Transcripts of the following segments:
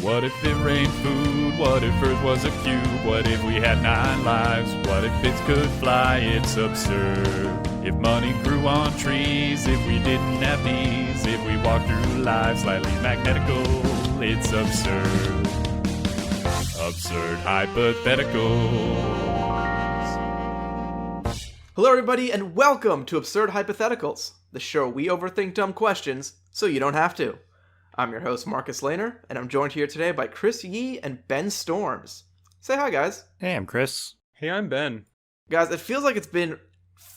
What if it rained food? What if Earth was a cube? What if we had 9 lives? What if bits could fly? It's absurd. If money grew on trees, if we didn't have knees, if we walked through life slightly magnetical, it's absurd. Absurd Hypotheticals. Hello everybody and welcome to Absurd Hypotheticals, the show we overthink dumb questions so you don't have to. I'm your host Marcus Lehner, and I'm joined here today by Chris Yee and Ben Storms. Say hi, guys. Hey, I'm Chris. Hey, I'm Ben. Guys, it feels like it's been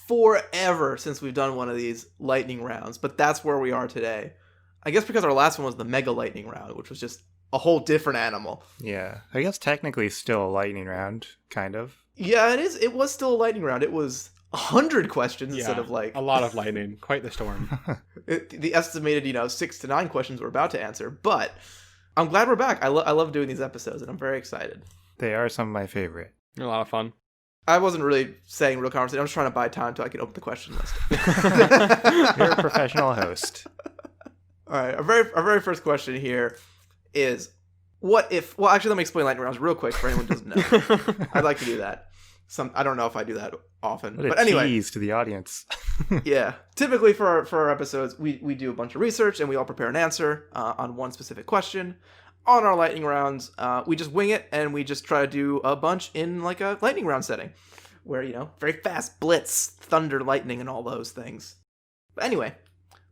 forever since we've done one of these lightning rounds, but that's where we are today. I guess because our last one was the mega lightning round, which was just a whole different animal. Yeah, I guess technically it's still a lightning round, kind of. Yeah, it is. It was still a lightning round. It was 100 questions instead of like... a lot of lightning. Quite the storm. The estimated, 6 to 9 questions we're about to answer, but I'm glad we're back. I love doing these episodes, and I'm very excited. They are some of my favorite. They're a lot of fun. I wasn't really saying real conversation. I'm just trying to buy time till I can open the question list. You're a professional host. All right, our very first question here is, what if... Well, actually, let me explain lightning rounds real quick for anyone who doesn't know. I'd like to do that. I don't know if I do that often, but anyway, tease to the audience. Yeah, typically for our episodes, we do a bunch of research and we all prepare an answer on one specific question. On our lightning rounds, we just wing it and we just try to do a bunch in like a lightning round setting, where very fast blitz, thunder, lightning, and all those things. But anyway,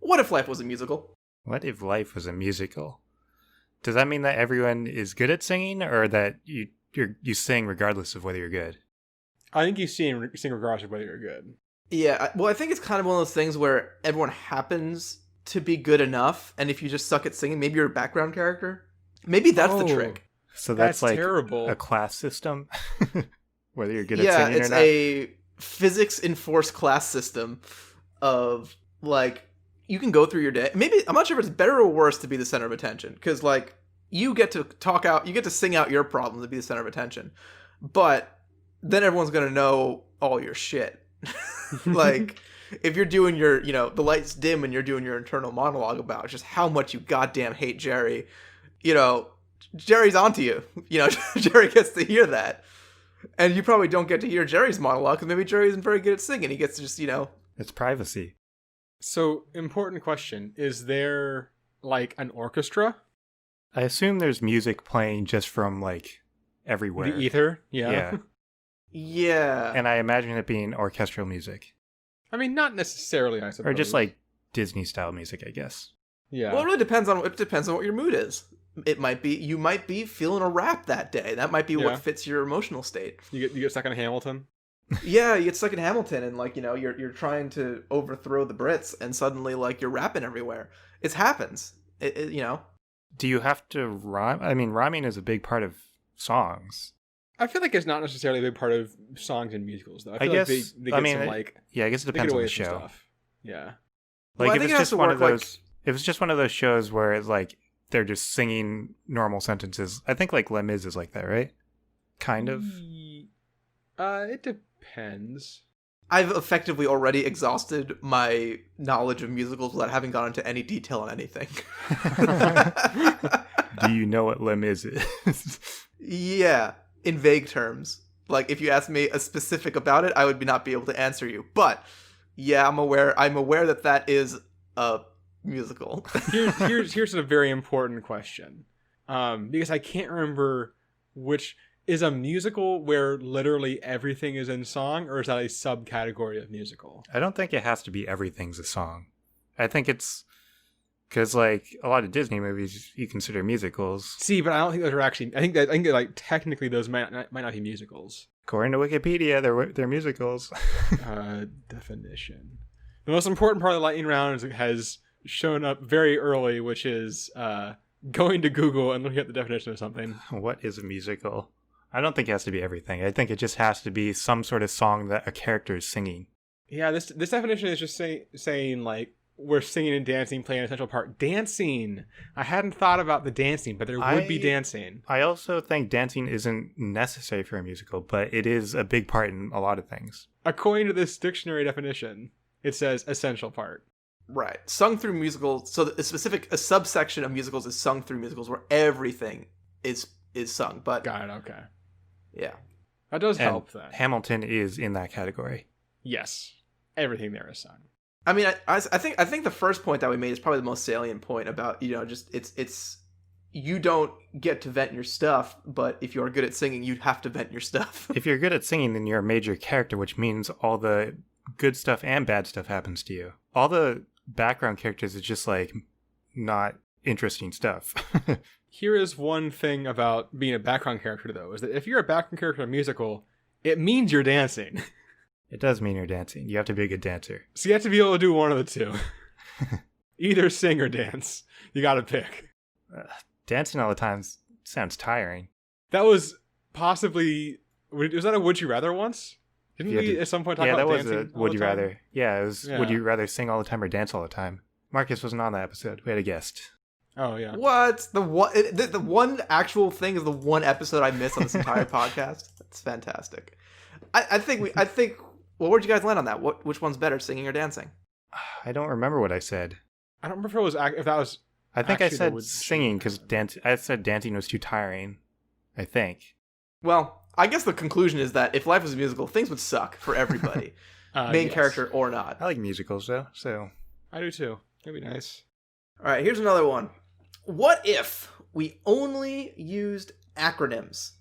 what if life was a musical? What if life was a musical? Does that mean that everyone is good at singing, or that you sing regardless of whether you're good? I think you sing regardless of whether you're good. Yeah, well, I think it's kind of one of those things where everyone happens to be good enough, and if you just suck at singing, maybe you're a background character. Maybe that's the trick. So that's like terrible. A class system, whether you're good at singing or not. Yeah, it's a physics-enforced class system of, you can go through your day. Maybe, I'm not sure if it's better or worse to be the center of attention, because, you get to you get to sing out your problems and be the center of attention. But then everyone's going to know all your shit. If you're doing your, the lights dim and you're doing your internal monologue about just how much you goddamn hate Jerry, Jerry's onto you. Jerry gets to hear that. And you probably don't get to hear Jerry's monologue because maybe Jerry isn't very good at singing. He gets to just, It's privacy. So, important question. Is there, an orchestra? I assume there's music playing just from, everywhere. The ether? Yeah. Yeah. And I imagine it being orchestral music. I mean, not necessarily, I suppose. Or just, Disney-style music, I guess. Yeah. Well, it really depends on what your mood is. You might be feeling a rap that day. That might be what fits your emotional state. You get stuck in Hamilton? Yeah, you get stuck in Hamilton and you're trying to overthrow the Brits and suddenly you're rapping everywhere. It happens. Do you have to rhyme? I mean, rhyming is a big part of songs. I feel like it's not necessarily a big part of songs and musicals, though. I guess they get I guess it depends on the show. Stuff. Yeah. If it's just one of those, if it's just one of those shows where it's they're just singing normal sentences, I think Les Mis is like that, right? Kind of. It depends. I've effectively already exhausted my knowledge of musicals without having gone into any detail on anything. Do you know what Les Mis is? Yeah, in vague terms. If you asked me a specific about it, I would not be able to answer you. But yeah, I'm aware that is a musical. Here's a very important question. Because I can't remember which is a musical where literally everything is in song, or is that a subcategory of musical? I don't think it has to be everything's a song. I think it's because a lot of Disney movies you consider musicals. See, but I don't think those are actually. I think that technically those might not be musicals. According to Wikipedia, they're musicals. Definition. The most important part of the lightning round has shown up very early, which is going to Google and looking at the definition of something. What is a musical? I don't think it has to be everything. I think it just has to be some sort of song that a character is singing. Yeah, this definition is just saying we're singing and dancing, playing an essential part. Dancing! I hadn't thought about the dancing, but there would be dancing. I also think dancing isn't necessary for a musical, but it is a big part in a lot of things. According to this dictionary definition, it says essential part. Right. Sung through musicals. So a subsection of musicals is sung through musicals where everything is sung. But Got it. Okay. yeah. That does And help then. Hamilton is in that category. Yes. Everything there is sung. I mean, I think the first point that we made is probably the most salient point about, just it's you don't get to vent your stuff, but if you're good at singing, you'd have to vent your stuff. If you're good at singing, then you're a major character, which means all the good stuff and bad stuff happens to you. All the background characters is just like not interesting stuff. Here is one thing about being a background character, though, is that if you're a background character in a musical, it means you're dancing. It does mean you're dancing. You have to be a good dancer. So you have to be able to do one of the two. Either sing or dance. You gotta pick. Dancing all the time sounds tiring. That was possibly... Was that a Would You Rather once? Didn't we at some point talk about dancing? Yeah, that was a Would You Rather. Yeah, it was Yeah. Would you rather sing all the time or dance all the time? Marcus wasn't on that episode. We had a guest. Oh, yeah. What? The one actual thing is the one episode I missed on this entire podcast. That's fantastic. I think well, where'd you guys land on that? Which one's better, singing or dancing? I don't remember what I said. I don't remember if that was... I think I Actually, said would- singing because I said dancing was too tiring. I think. Well, I guess the conclusion is that if life was a musical, things would suck for everybody, main yes. character or not. I like musicals though, so I do too. That'd be nice. All right, here's another one. What if we only used acronyms?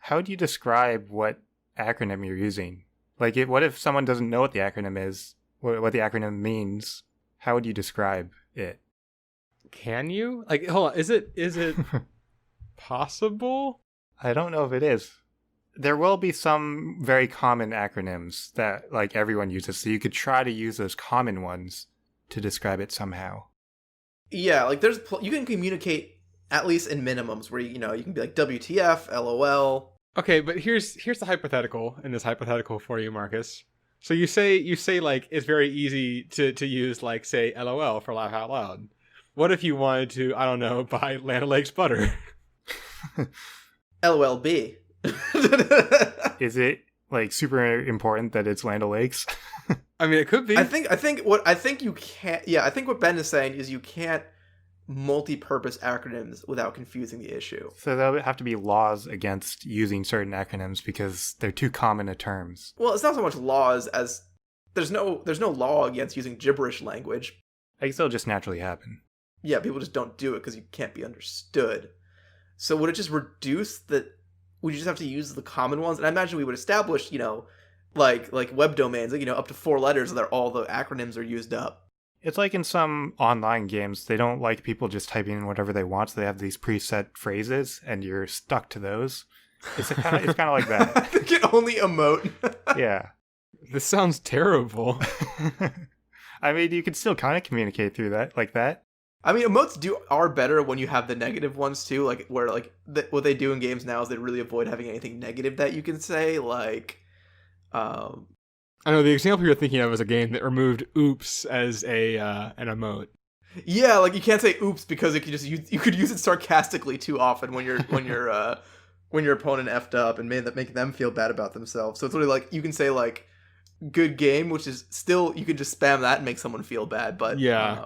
how do you describe what acronym you're using? Like, what if someone doesn't know what the acronym is, what the acronym means? How would you describe it? Can you? Like, hold on. Is it possible? I don't know if it is. There will be some very common acronyms that like everyone uses, so you could try to use those common ones to describe it somehow. Yeah, like you can communicate at least in minimums where you can be like WTF, LOL. Okay, but here's the hypothetical in this hypothetical for you, Marcus. So you say like it's very easy to use like say LOL for laugh out loud. What if you wanted to, I don't know, buy Land O'Lakes butter? LOLB. Is it like super important that it's Land O'Lakes? I mean, it could be. I think what Ben is saying is you can't multi-purpose acronyms without confusing the issue. So there would have to be laws against using certain acronyms because they're too common a terms. Well, it's not so much laws as there's no law against using gibberish language. I guess it'll just naturally happen. Yeah, people just don't do it because you can't be understood. So would it just reduce that? Would you just have to use the common ones? And I imagine we would establish, like web domains, up to 4 letters, so that all the acronyms are used up. It's like in some online games, they don't like people just typing in whatever they want, so they have these preset phrases, and you're stuck to those. It's kind of like that. They can only emote. Yeah. This sounds terrible. I mean, you can still kind of communicate through that, like that. I mean, emotes are better when you have the negative ones too, like where what they do in games now is they really avoid having anything negative that you can say, like I know the example you're thinking of is a game that removed "oops" as an emote. yeah, like you can't say oops because you could use it sarcastically too often when your opponent effed up and make them feel bad about themselves. So it's really like you can say like good game, which is still you can just spam that and make someone feel bad, but Yeah.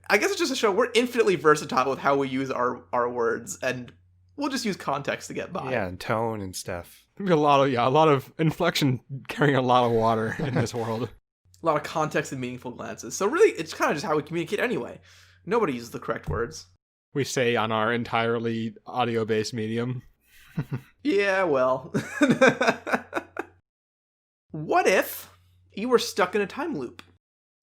I guess it's just a show. We're infinitely versatile with how we use our words, and we'll just use context to get by. Yeah, and tone and stuff. There'd be a lot of inflection carrying a lot of water in this world. A lot of context and meaningful glances. So really, it's kind of just how we communicate anyway. Nobody uses the correct words. We say on our entirely audio-based medium. Yeah, well. What if you were stuck in a time loop?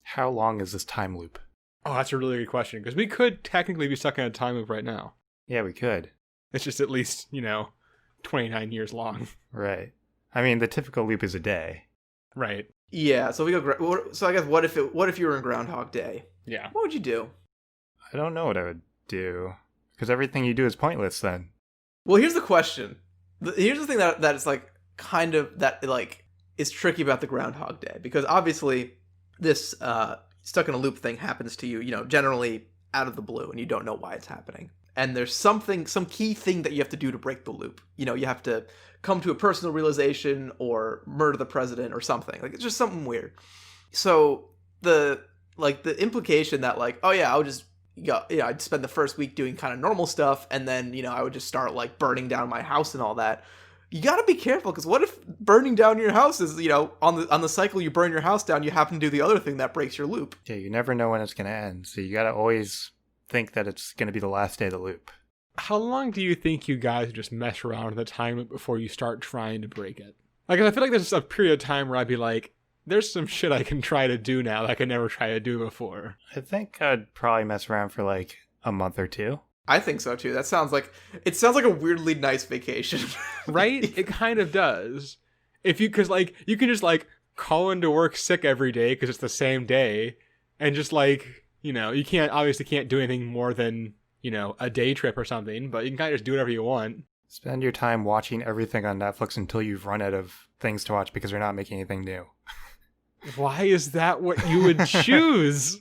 How long is this time loop? Oh, that's a really good question, because we could technically be stuck in a time loop right now. Yeah, we could. It's just at least, 29 years long. Right. I mean, the typical loop is a day. Right. Yeah, so we go. So I guess what if you were in Groundhog Day? Yeah. What would you do? I don't know what I would do. Because everything you do is pointless then. Well, here's the question. Here's the thing that is like kind of that like is tricky about the Groundhog Day, because obviously this stuck in a loop thing happens to you, generally out of the blue, and you don't know why it's happening. And there's some key thing that you have to do to break the loop. You have to come to a personal realization or murder the president or something. Like, it's just something weird. So the implication that like, oh yeah, I'd spend the first week doing kind of normal stuff, and then, I would just start like burning down my house and all that. You got to be careful, because what if burning down your house is, on the cycle you burn your house down, you happen to do the other thing that breaks your loop. Yeah, you never know when it's going to end. So you got to always think that it's going to be the last day of the loop. How long do you think you guys just mess around with the time loop before you start trying to break it? Like, I feel like there's a period of time where I'd be like, there's some shit I can try to do now that I could never try to do before. I think I'd probably mess around for like a month or two. I think so too. It sounds like a weirdly nice vacation. Right? It kind of does. Because like, you can just like call into work sick every day because it's the same day, and just like, you obviously can't do anything more than, a day trip or something, but you can kind of just do whatever you want. Spend your time watching everything on Netflix until you've run out of things to watch because they're not making anything new. Why is that what you would choose?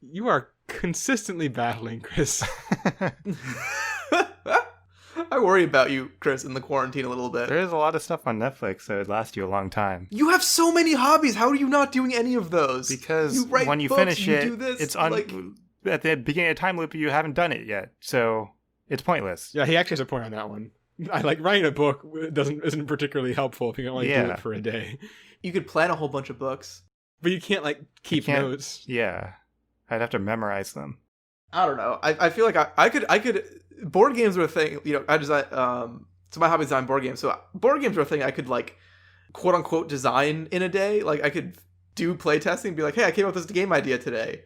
You are consistently battling, Chris. I worry about you, Chris, in the quarantine a little bit. There is a lot of stuff on Netflix that would last you a long time. You have so many hobbies. How are you not doing any of those? Because when you finish it, it's at the beginning of time loop, you haven't done it yet. So it's pointless. Yeah, he actually has a point on that one. I like writing a book isn't particularly helpful if you can only do it for a day. You could plan a whole bunch of books, but you can't like keep notes. Yeah, I'd have to memorize them. I don't know. I feel like I could. Board games were a thing. So my hobby is design board games. So board games were a thing I could like, quote unquote, design in a day. Like I could do playtesting and be like, hey, I came up with this game idea today,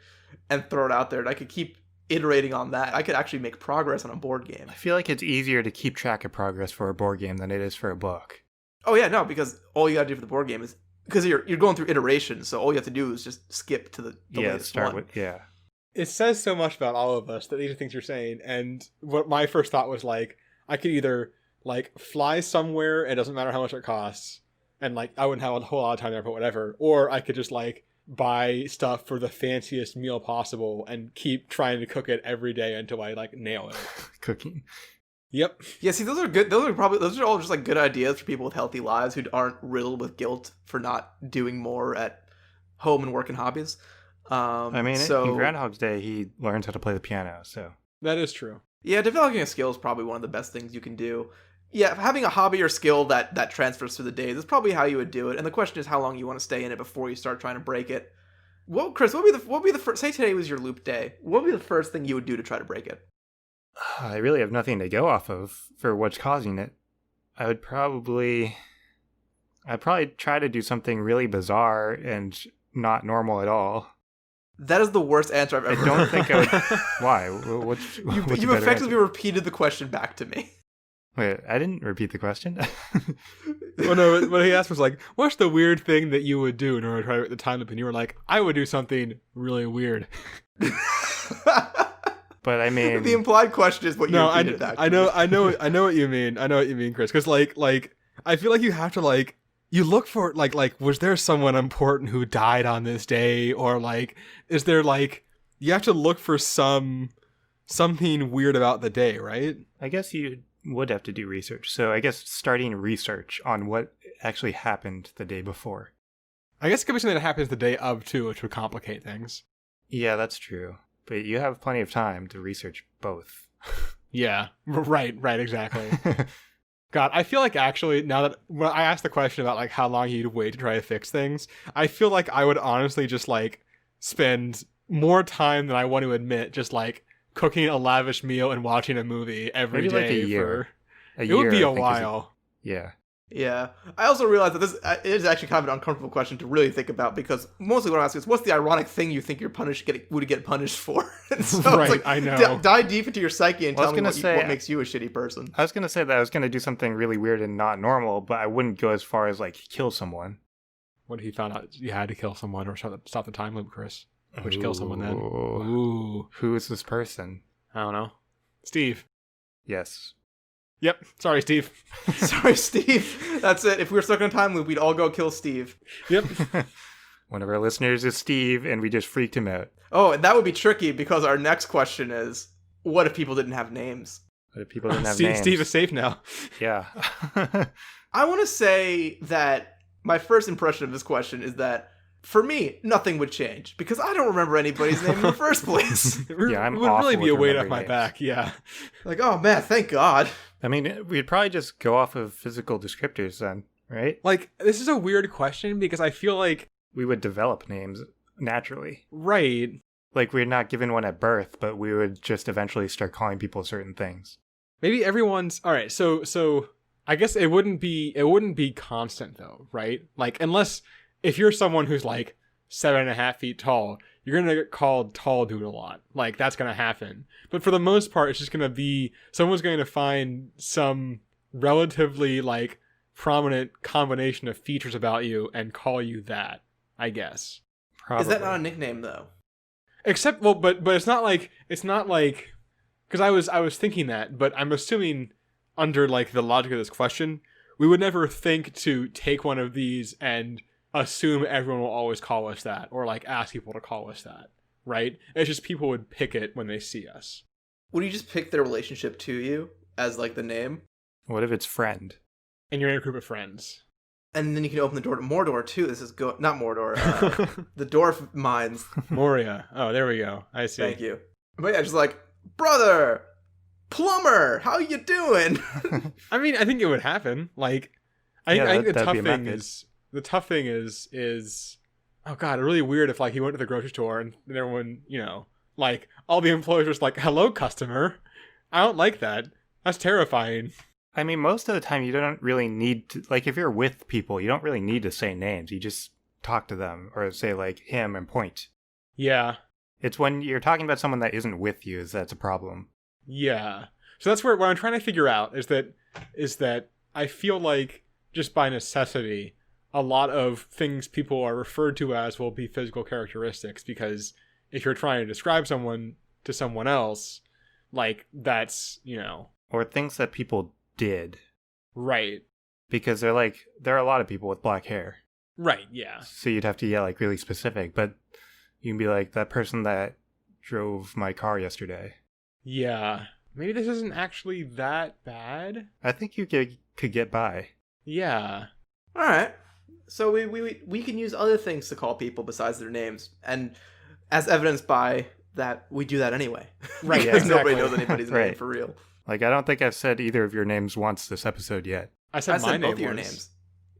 and throw it out there, and I could keep iterating on that. I could actually make progress on a board game. I feel like it's easier to keep track of progress for a board game than it is for a book. Oh yeah, no, because all you gotta do for the board game is, because you're going through iterations, so all you have to do is just skip to the latest one. It says so much about all of us that these are things you're saying, and what my first thought was like, I could either like fly somewhere, and it doesn't matter how much it costs, and like I wouldn't have a whole lot of time there, but whatever, or I could just like buy stuff for the fanciest meal possible and keep trying to cook it every day until I like nail it. Cooking. Yep. Yeah, see, those are good. Those are all just like good ideas for people with healthy lives who aren't riddled with guilt for not doing more at home and work and hobbies. In Groundhog's Day, he learns how to play the piano, so. That is true. Yeah, developing a skill is probably one of the best things you can do. Yeah, having a hobby or skill that transfers through the days is probably how you would do it. And the question is how long you want to stay in it before you start trying to break it. Well, Chris, what would be the first? Say today was your loop day. What would be the first thing you would do to try to break it? I really have nothing to go off of for what's causing it. I'd probably try to do something really bizarre and not normal at all. That is the worst answer I've ever heard. I don't think I would. Why? You effectively repeated the question back to me. Wait, I didn't repeat the question. Well, no, what he asked was like, what's the weird thing that you would do in order to try to break the time loop? And you were like, I would do something really weird. But I mean, the implied question is what you repeated back. I know what you mean. I know what you mean, Chris. Because like, I feel like you have to like, you look for it, like, was there someone important who died on this day? Or like, is there like, you have to look for something weird about the day, right? I guess you would have to do research. So I guess starting research on what actually happened the day before. I guess it could be something that happens the day of too, which would complicate things. Yeah, that's true. But you have plenty of time to research both. Yeah, right, exactly. God, I feel like actually, now that when I asked the question about like how long you'd wait to try to fix things, I feel like I would honestly just like spend more time than I want to admit just like cooking a lavish meal and watching a movie every day. Like a year. It would be a while. Yeah. Yeah. I also realized that this it is actually kind of an uncomfortable question to really think about, because mostly what I'm asking is, what's the ironic thing you think you're would get punished for? And so right, it's like, I know. Dive deep into your psyche and tell me what makes you a shitty person. I was going to say that I was going to do something really weird and not normal, but I wouldn't go as far as like kill someone. What if you found out you had to kill someone or stop the time loop, Chris? Would you kill someone then? Ooh. Who is this person? I don't know. Steve. Yes. Yep. Sorry, Steve. Sorry, Steve. That's it. If we were stuck in a time loop, we'd all go kill Steve. Yep. One of our listeners is Steve, and we just freaked him out. Oh, and that would be tricky, because our next question is, what if people didn't have names? What if people didn't have names? Steve is safe now. Yeah. I want to say that my first impression of this question is that for me, nothing would change because I don't remember anybody's name in the first place. Yeah, I'm it would awful really be a with weight off remembering my names. back. Yeah. Like, oh man, thank God. I mean, we'd probably just go off of physical descriptors then, right? Like, this is a weird question because I feel like, We would develop names naturally. right. Like, we're not given one at birth, but we would just eventually start calling people certain things. Maybe everyone's all right. So I guess it wouldn't be constant though, right? Like, unless if you're someone who's like 7.5 feet tall, you're gonna get called tall dude a lot. Like, that's gonna happen. But for the most part, it's just gonna be someone's going to find some relatively like prominent combination of features about you and call you that, I guess. Probably. Is that not a nickname though? Except, well, but it's not like because I was thinking that, but I'm assuming under like the logic of this question, we would never think to take one of these and assume everyone will always call us that, or like ask people to call us that, right? It's just people would pick it when they see us. Would you just pick their relationship to you as like the name? What if it's friend? And you're in a group of friends. And then you can open the door to Mordor too. This is not Mordor. The dwarf mines. Moria. Oh, there we go. I see. Thank you. But yeah, just like, brother, plumber, how you doing? I mean, I think it would happen. Like, I think the that'd tough be a thing method. is oh god, really weird if like he went to the grocery store and everyone, like all the employees were just like, "Hello, customer." I don't like that. That's terrifying. I mean, most of the time you don't really need to, like, if you're with people, you don't really need to say names. You just talk to them or say, like, him and point. Yeah. It's when you're talking about someone that isn't with you that's a problem. Yeah. So that's what I'm trying to figure out is that I feel like just by necessity, a lot of things people are referred to as will be physical characteristics, because if you're trying to describe someone to someone else, like that's, Or things that people did. right. Because there are a lot of people with black hair. Right, yeah. So you'd have to get, like, really specific. But you can be like, that person that drove my car yesterday. Yeah. Maybe this isn't actually that bad. I think you could get by. Yeah. All right. So we can use other things to call people besides their names, and as evidenced by that, we do that anyway. Right, Because yeah, nobody exactly. knows anybody's name Right. for real. Like, I don't think I've said either of your names once this episode yet. I said I my said name both of your once. names.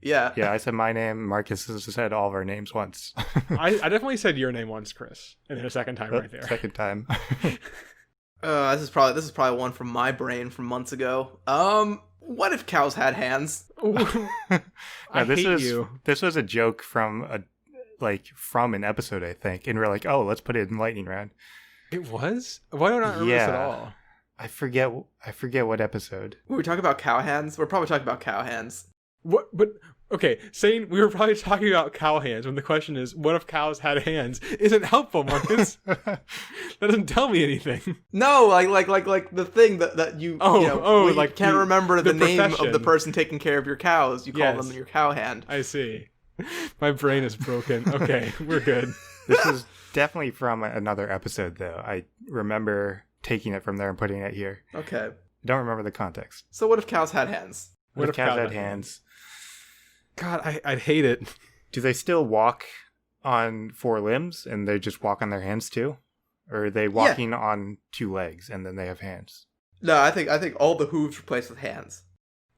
Yeah. Yeah, I said my name. Marcus has said all of our names once. I definitely said your name once, Chris. And then a second time right there. Second time. This is probably one from my brain from months ago. What if cows had hands? I this hate was you. this was a joke from an episode, I think, and we're like, oh, let's put it in lightning round. It was? Why don't I remember this at Yeah. all? I forget what episode. Were we talking about cow hands? We're probably talking about cow hands. What? But okay, saying we were probably talking about cow hands when the question is, what if cows had hands? Isn't helpful, Marcus. That doesn't tell me anything. No, like the thing that you when you like can't remember the name of the profession. person taking care of your cows. You call Yes. them your cow hand. I see. My brain is broken. Okay, we're good. This is definitely from another episode, though. I remember taking it from there and putting it here. Okay. I don't remember the context. So what if cows had hands? What if cows had hands? God, I'd hate it. Do they still walk on 4 limbs and they just walk on their hands too? Or are they walking on 2 legs and then they have hands? No, I think all the hooves replaced with hands,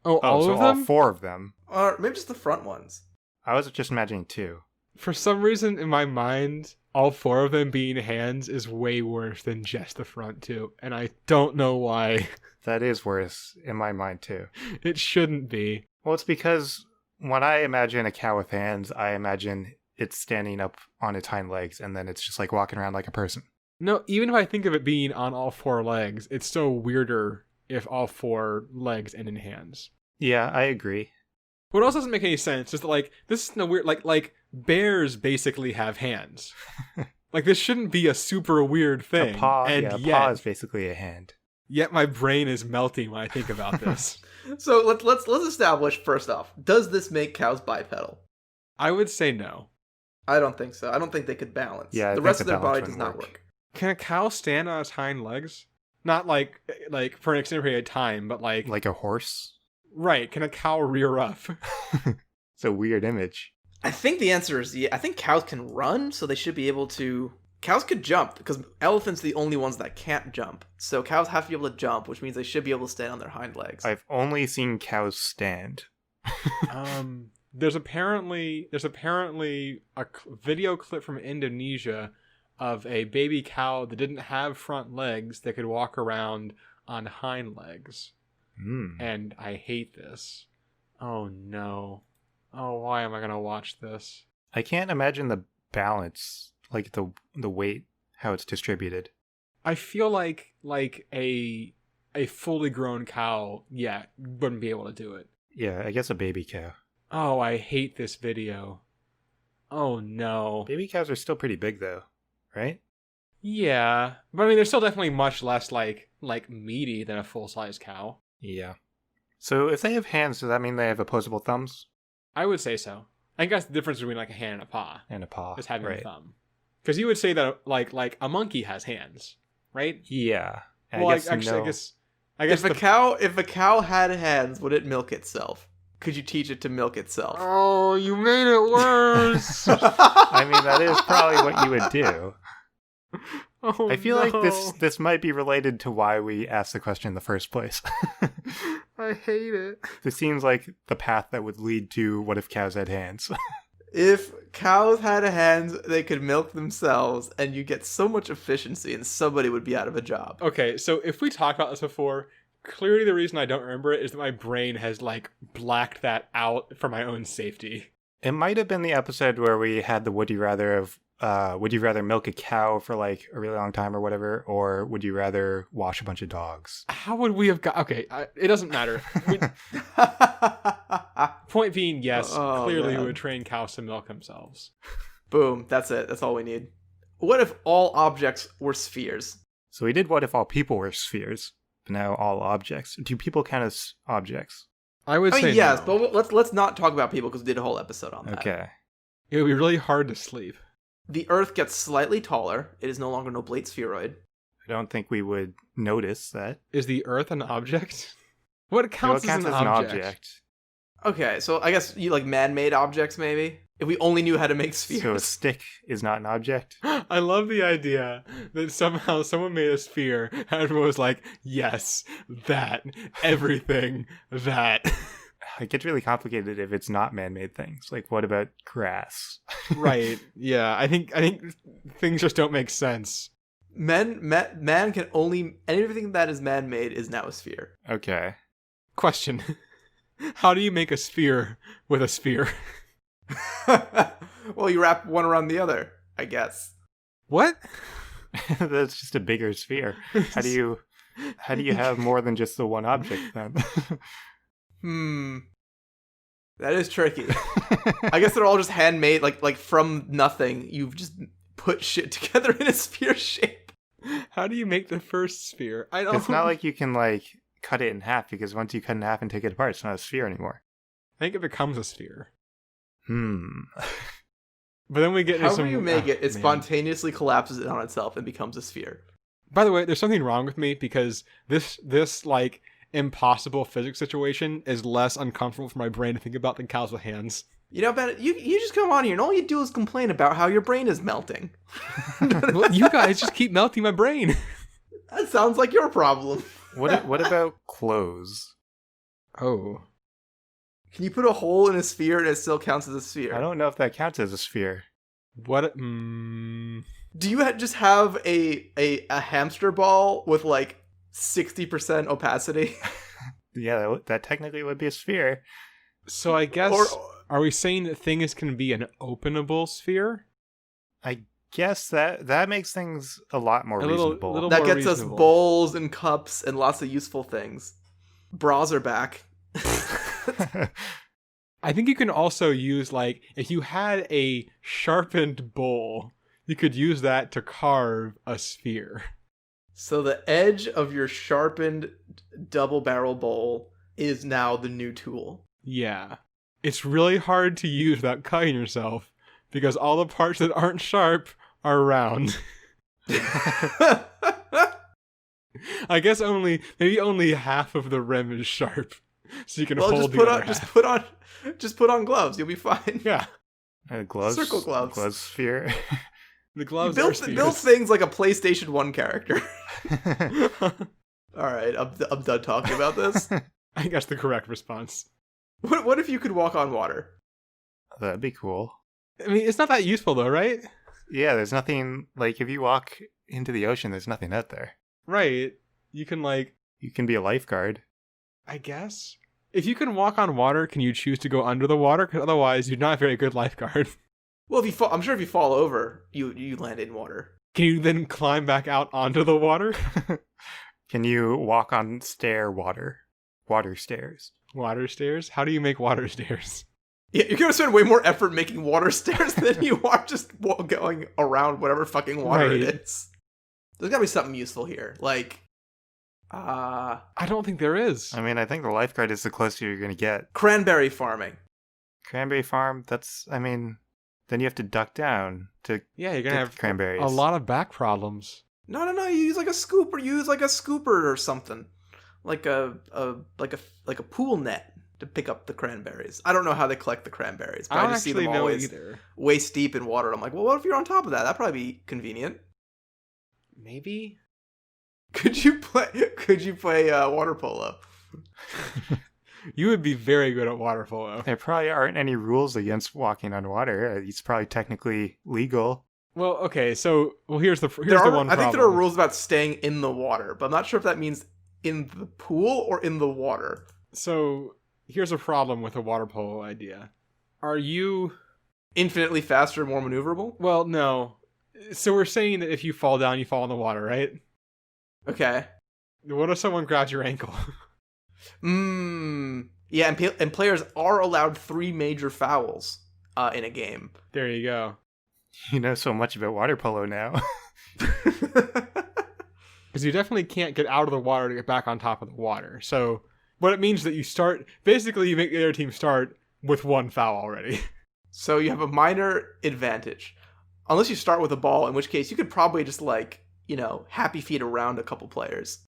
Oh, all so of them? all 4 of them. or maybe just the front ones. I was just imagining 2. For some reason, in my mind, all 4 of them being hands is way worse than just the front 2. And I don't know why. That is worse in my mind too. It shouldn't be. Well, it's because when I imagine a cow with hands, I imagine it's standing up on its hind legs and then it's just like walking around like a person. No, even if I think of it being on all 4 legs, it's still weirder if all 4 legs end in hands. Yeah, I agree. What else doesn't make any sense is that, like, this is no weird, like bears basically have hands. Like, this shouldn't be a super weird thing. A paw, and a yet, paw is basically a hand. yet my brain is melting when I think about this. So let's establish first off, does this make cows bipedal? I would say no. I don't think so. I don't think they could balance. Yeah, I the think rest the of their body balance does wouldn't not work. work. Can a cow stand on its hind legs? Not like for an extended period of time, but like Like a horse? right. Can a cow rear up? It's a weird image. I think the answer is yeah. I think cows can run, so they should be able to. Cows could jump because elephants are the only ones that can't jump. So cows have to be able to jump, which means they should be able to stand on their hind legs. I've only seen cows stand. There's apparently a video clip from Indonesia of a baby cow that didn't have front legs that could walk around on hind legs. And I hate this. Oh no. Oh, why am I going to watch this? I can't imagine the balance, like the weight, how it's distributed. I feel like a fully grown cow, wouldn't be able to do it. Yeah, I guess a baby cow. Oh, I hate this video. Oh no. Baby cows are still pretty big though, right? Yeah, but I mean, they're still definitely much less like meaty than a full-size cow. Yeah. So if they have hands, does that mean they have opposable thumbs? I would say so. I think that's the difference between like a hand and a paw. And a paw. Is having right. a thumb. Because you would say that like a monkey has hands, right? Yeah. Well, I guess if a cow had hands, would it milk itself? Could you teach it to milk itself? Oh, you made it worse. I mean, that is probably what you would do. Oh, I feel no. like this might be related to why we asked the question in the first place. I hate it. This seems like the path that would lead to what if cows had hands. If cows had hands, they could milk themselves, and you get so much efficiency, and somebody would be out of a job. Okay, so if we talked about this before, clearly the reason I don't remember it is that my brain has like blacked that out for my own safety. It might have been the episode where we had the would you rather milk a cow for like a really long time or whatever, or would you rather wash a bunch of dogs? How would we have got... Okay, it doesn't matter. Point being, yes, clearly we would train cows to milk themselves. Boom, that's it. That's all we need. What if all objects were spheres? So we did what if all people were spheres, but now all objects. Do people count as objects? I would say yes, no. but let's not talk about people because we did a whole episode on that. Okay. It would be really hard to sleep. The Earth gets slightly taller. It is no longer an oblate spheroid. I don't think we would notice that. Is the Earth an object? What counts, Counts as as an object? Okay, so I guess you like man-made objects, maybe? If we only knew how to make spheres. So a stick is not an object? I love the idea that somehow someone made a sphere and everyone was like, yes, that, everything, that. It gets really complicated if it's not man-made things. Like, what about grass? Right. Yeah. I think things just don't make sense. Man can only... Anything that is man-made is now a sphere. Okay. Question. How do you make a sphere with a sphere? Well, you wrap one around the other, I guess. What? That's just a bigger sphere. How do you have more than just the one object then? That is tricky. I guess they're all just handmade, like from nothing. You've just put shit together in a sphere shape. How do you make the first sphere? I don't. It's not like you can like cut it in half, because once you cut it in half and take it apart, it's not a sphere anymore. I think it becomes a sphere. But then we get into however you make it, spontaneously collapses it on itself and becomes a sphere. By the way, there's something wrong with me because this like impossible physics situation is less uncomfortable for my brain to think about than cows with hands. You know, Ben, you just come on here and all you do is complain about how your brain is melting. Well, you guys just keep melting my brain. That sounds like your problem. What about clothes? Oh. Can you put a hole in a sphere and it still counts as a sphere? I don't know if that counts as a sphere. What? Do you just have a hamster ball with like 60% opacity? Yeah, that technically would be a sphere. So I guess, are we saying that things can be an openable sphere? I guess that makes things a lot more reasonable. That gets us bowls and cups and lots of useful things. Bras are back. I think you can also use, like, if you had a sharpened bowl, you could use that to carve a sphere. So the edge of your sharpened double barrel bowl is now the new tool. Yeah. It's really hard to use without cutting yourself because all the parts that aren't sharp are round. I guess maybe only half of the rim is sharp. So you can hold the other half. Just put on gloves. You'll be fine. Yeah. Gloves. Circle gloves. Glove sphere. The You gloves are build spheres. things like a PlayStation 1 character. All right, I'm done talking about this. I think that's the correct response. What if you could walk on water? That'd be cool. I mean, it's not that useful though, right? Yeah, there's nothing, like, if you walk into the ocean, there's nothing out there. Right. You can, like, You can be a lifeguard. I guess. If you can walk on water, can you choose to go under the water? Because otherwise, you're not a very good lifeguard. Well, if you fall, I'm sure if you fall over, you land in water. Can you then climb back out onto the water? Can you walk on water stairs? Water stairs? How do you make water stairs? Yeah, you're gonna spend way more effort making water stairs than you are just going around whatever fucking water Right. it is. There's gotta be something useful here, like, I don't think there is. I mean, I think the lifeguard is the closest you're going to get. cranberry farming. Cranberry farm, then you have to duck down to Yeah, you're get gonna have the cranberries. a lot of back problems. No, you use like a scooper. You use like a scooper or something, like a pool net to pick up the cranberries. I don't know how they collect the cranberries, but I I don't just see actually them know always either. waist deep in water. I'm like, well, what if you're on top of that? That'd probably be convenient. Maybe? Could you play water polo? You would be very good at water polo. There probably aren't any rules against walking on water. It's probably technically legal. Well, okay, here's the I one think there are problem. rules about staying in the water, but I'm not sure if that means in the pool or in the water. So here's a problem with the water polo idea. Are you... Infinitely faster, more maneuverable? Well, no. So we're saying that if you fall down, you fall in the water, right? Okay. What if someone grabs your ankle? Yeah, and players are allowed 3 major fouls in a game. There you go. You know so much about water polo now. Because you definitely can't get out of the water to get back on top of the water. So what it means is that you start... Basically, you make the other team start with 1 foul already. So you have a minor advantage. Unless you start with a ball, in which case you could probably just, like, happy feet around a couple players.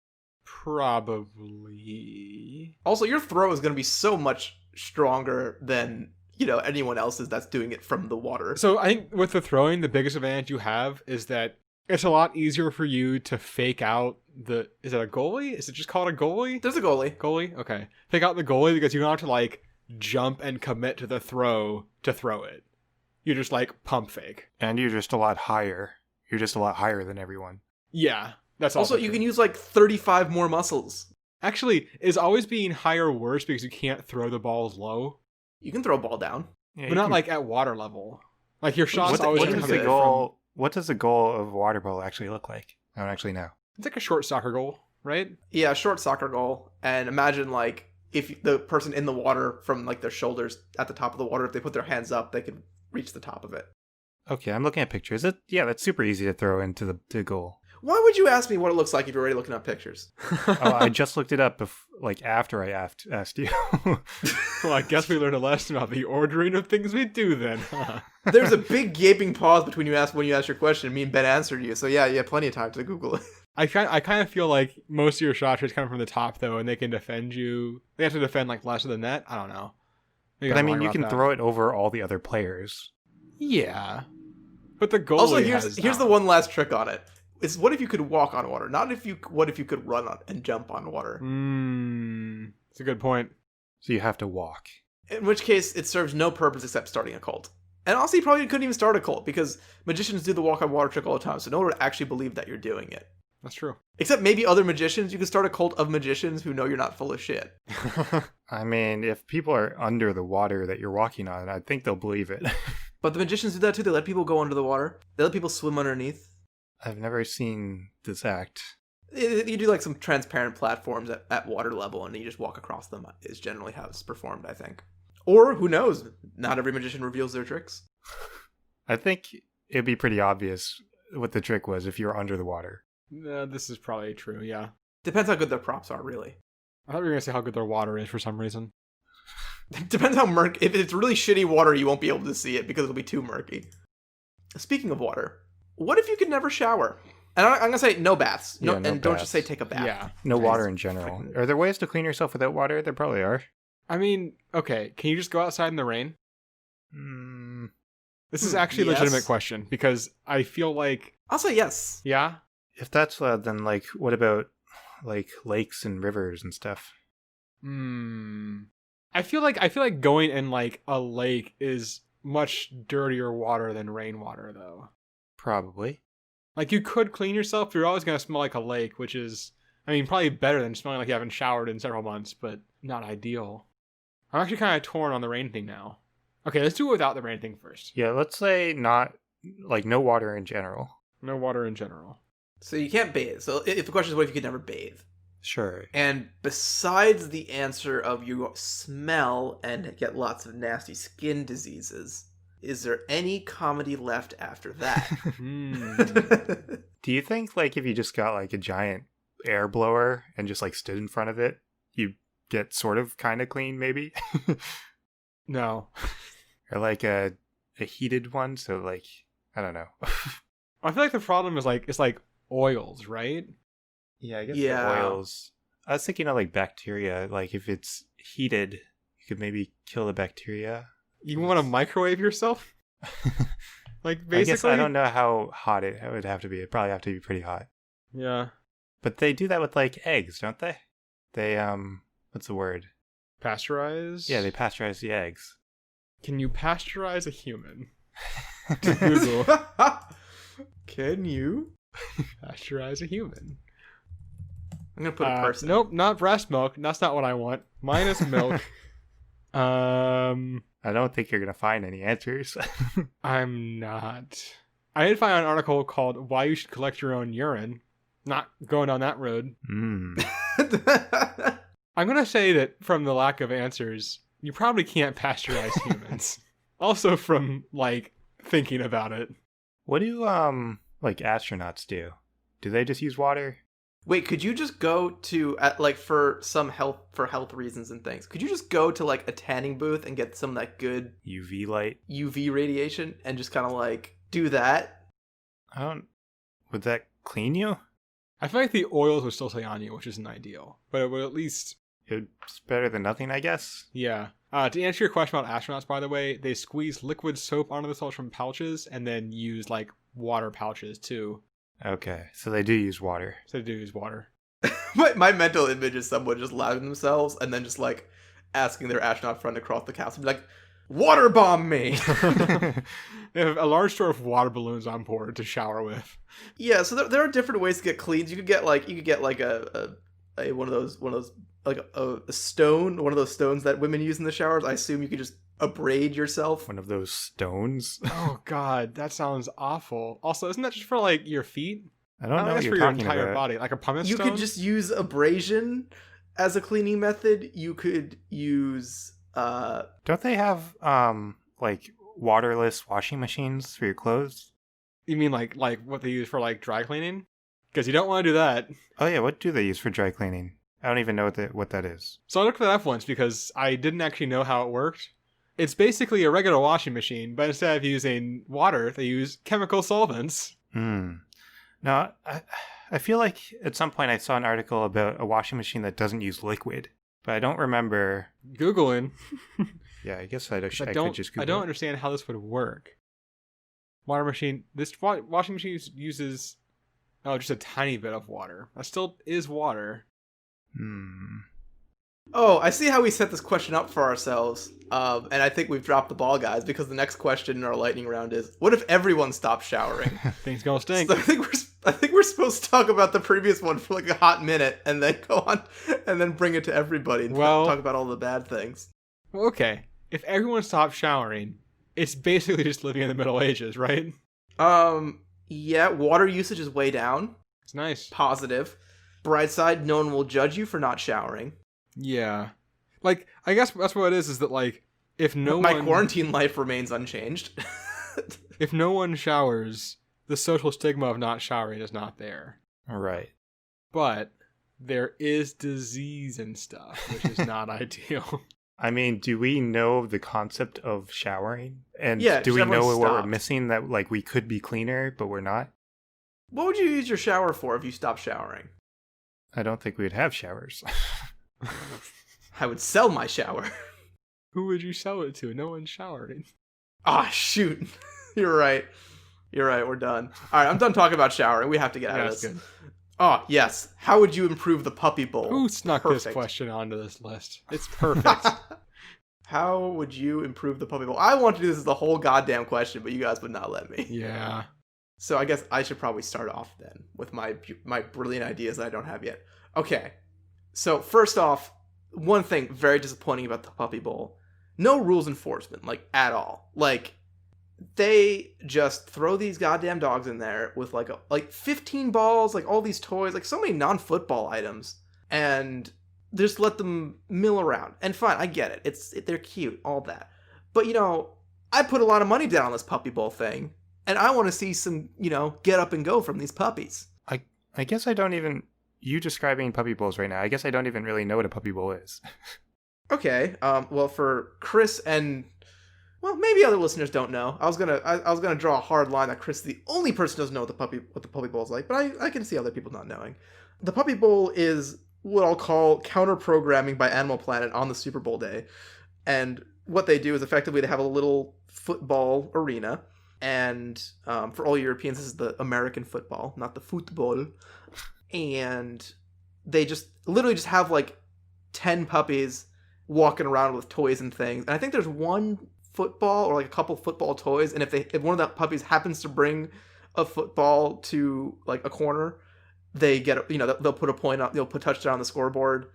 Probably. Also, your throw is going to be so much stronger than, anyone else's that's doing it from the water. So I think with the throwing, the biggest advantage you have is that it's a lot easier for you to fake out the... Is it a goalie? Is it just called a goalie? There's a goalie. Goalie? Okay. Fake out the goalie because you don't have to, like, jump and commit to the throw to throw it. You just, like, pump fake. And you're just a lot higher. You're just a lot higher than everyone. Yeah. That's Also, you can use, like, 35 more muscles. Actually, is always being higher worse because you can't throw the balls low? You can throw a ball down. Yeah, But not, like, at water level. Like, your shots What always what have to is come the in goal? What does the goal of water polo actually look like? I don't actually know. It's like a short soccer goal, right? Yeah, short soccer goal. And imagine, like, if the person in the water from, like, their shoulders at the top of the water, if they put their hands up, they could reach the top of it. Okay, I'm looking at pictures. That's super easy to throw into the goal. Why would you ask me what it looks like if you're already looking up pictures? Oh, I just looked it up after I asked you. Well, I guess we learned a lesson about the ordering of things we do then, huh? There's a big gaping pause between when you asked your question. Me and Ben answered you. So yeah, you have plenty of time to Google it. I kind of feel like most of your shot rates come from the top, though, and they can defend you. They have to defend, like, less of the net. I don't know. Maybe But I I'm mean, wrong you about can that. throw it over all the other players. Yeah. But the goalie Also, has here's the one last trick on it. It's what if you could walk on water, not what if you could run on and jump on water. It's a good point. So you have to walk. In which case, it serves no purpose except starting a cult. And honestly, you probably couldn't even start a cult because magicians do the walk on water trick all the time, so no one would actually believe that you're doing it. That's true. Except maybe other magicians. You could start a cult of magicians who know you're not full of shit. I mean, if people are under the water that you're walking on, I think they'll believe it. But the magicians do that too. They let people go under the water. They let people swim underneath. I've never seen this act. You do like some transparent platforms at water level, and you just walk across them. Is generally how it's performed, I think. Or who knows? Not every magician reveals their tricks. I think it'd be pretty obvious what the trick was if you're under the water. This is probably true, yeah. Depends how good their props are, really. I thought we were going to say how good their water is for some reason. Depends how murky. If it's really shitty water, you won't be able to see it because it'll be too murky. Speaking of water, what if you could never shower? And I'm gonna say no baths. No, Yeah, no and don't baths. just say take a bath. Yeah. No Nice. water in general. Are there ways to clean yourself without water? There probably are. I mean, okay, can you just go outside in the rain? This is actually a Yes. legitimate question because I feel like, I'll say yes. yeah, If that's then like, what about like lakes and rivers and stuff? I feel like going in like a lake is much dirtier water than rainwater though. Probably. Like you could clean yourself, but you're always gonna smell like a lake, which is, I mean, probably better than smelling like you haven't showered in several months, but not ideal. I'm actually kind of torn on the rain thing now. Okay, let's do it without the rain thing first. Yeah, let's say not, like, no water in general. No water in general. So you can't bathe. So if the question is, what if you could never bathe? Sure. And besides the answer of you smell and get lots of nasty skin diseases, is there any comedy left after that? Do you think, like, if you just got, like, a giant air blower and just, like, stood in front of it, you get sort of kind of clean, maybe? No. Or, like, a heated one, so, like, I don't know. I feel like the problem is like, it's like oils, right? Yeah, I guess Yeah. the oils. I was thinking of, like, bacteria. Like, if it's heated, you could maybe kill the bacteria. You want to microwave yourself? Like, basically? I guess I don't know how hot it would have to be. It'd probably have to be pretty hot. Yeah. But they do that with, like, eggs, don't they? They, what's the word? Pasteurize? Yeah, they pasteurize the eggs. Can you pasteurize a human? Google. Can you? Pasteurize a human. I'm gonna put a person. Nope, not breast milk. That's not what I want. Minus milk. I don't think you're going to find any answers. I'm not. I did find an article called Why You Should Collect Your Own Urine. Not going down that road. I'm going to say that from the lack of answers, you probably can't pasteurize humans. Also from, like, thinking about it. What do, like, astronauts do? Do they just use water? Wait, could you just go to like for health reasons and things? Could you just go to like a tanning booth and get some of that good UV light? UV radiation and just kind of like do that? Would that clean you? I feel like the oils would still stay on you, which isn't ideal. But it would at least... It's better than nothing, I guess. Yeah. To answer your question about astronauts, by the way, they squeeze liquid soap onto themselves from pouches and then use, like, water pouches, too. Okay, so they do use water. So they do use water. My mental image is someone just louding themselves and then just like asking their astronaut friend across the castle, be like, "Water bomb me!" They have a large store of water balloons on board to shower with. Yeah, so there are different ways to get cleans. You could get like a one of those like a stone, one of those stones that women use in the showers. I assume you could just abrade yourself. One of those stones? Oh god, that sounds awful. Also, isn't that just for like your feet? I don't know what that's you're for your talking entire about. body, like a pumice You stone. could just use abrasion as a cleaning method. You could use Don't they have, like, waterless washing machines for your clothes? You mean like what they use for like dry cleaning? Because you don't want to do that. Oh yeah, what do they use for dry cleaning? I don't even know what that is. So I looked that up once because I didn't actually know how it worked. It's basically a regular washing machine, but instead of using water, they use chemical solvents. No, I feel like at some point I saw an article about a washing machine that doesn't use liquid, but I don't remember. Googling. Yeah, I guess I could just Google I don't it. understand how this would work. Water machine. This washing machine uses just a tiny bit of water. That still is water. Oh, I see how we set this question up for ourselves. And I think we've dropped the ball, guys, because the next question in our lightning round is, what if everyone stopped showering? Things gonna stink. So I think we're supposed to talk about the previous one for like a hot minute and then go on and then bring it to everybody and talk about all the bad things. Okay. If everyone stopped showering, it's basically just living in the Middle Ages, right? Yeah, water usage is way down. It's nice. Positive. Bright side, no one will judge you for not showering. Yeah. Like, I guess that's what it is that, like, if My quarantine life remains unchanged. If no one showers, the social stigma of not showering is not there. Right. But there is disease and stuff, which is not ideal. I mean, do we know the concept of showering? And Yeah, do just we know everyone what we're stopped. missing, that like we could be cleaner, but we're not? What would you use your shower for if you stopped showering? I don't think we'd have showers. I would sell my shower. Who would you sell it to? No one's showering. Ah, shoot. You're right. You're right. We're done. All right, I'm done talking about showering. We have to get out of That's this. good. Oh, yes. How would you improve the puppy bowl? Who snuck this Perfect. question onto this list? It's perfect. How would you improve the puppy bowl? I want to do this as the whole goddamn question, but you guys would not let me. Yeah. So I guess I should probably start off then with my brilliant ideas that I don't have yet. Okay. So first off, one thing very disappointing about the puppy bowl. No rules enforcement, like, at all. Like, they just throw these goddamn dogs in there with like 15 balls, like all these toys, like so many non-football items, and just let them mill around. And fine, I get it. They're cute, all that. But I put a lot of money down on this puppy bowl thing, and I want to see some, get up and go from these puppies. I guess I don't even... You describing puppy bowls right now, I guess I don't even really know what a puppy bowl is. Okay. Well, for Chris and... Well, maybe other listeners don't know. I was gonna draw a hard line that Chris is the only person who doesn't know what the puppy bowl is like, but I can see other people not knowing. The puppy bowl is what I'll call counter programming by Animal Planet on the Super Bowl day, and what they do is effectively they have a little football arena, and for all Europeans, this is the American football, not the football, and they just literally just have like 10 puppies walking around with toys and things, and I think there's one football or like a couple football toys, and if one of the puppies happens to bring a football to like a corner, they get they'll put a point up, they'll put touchdown on the scoreboard.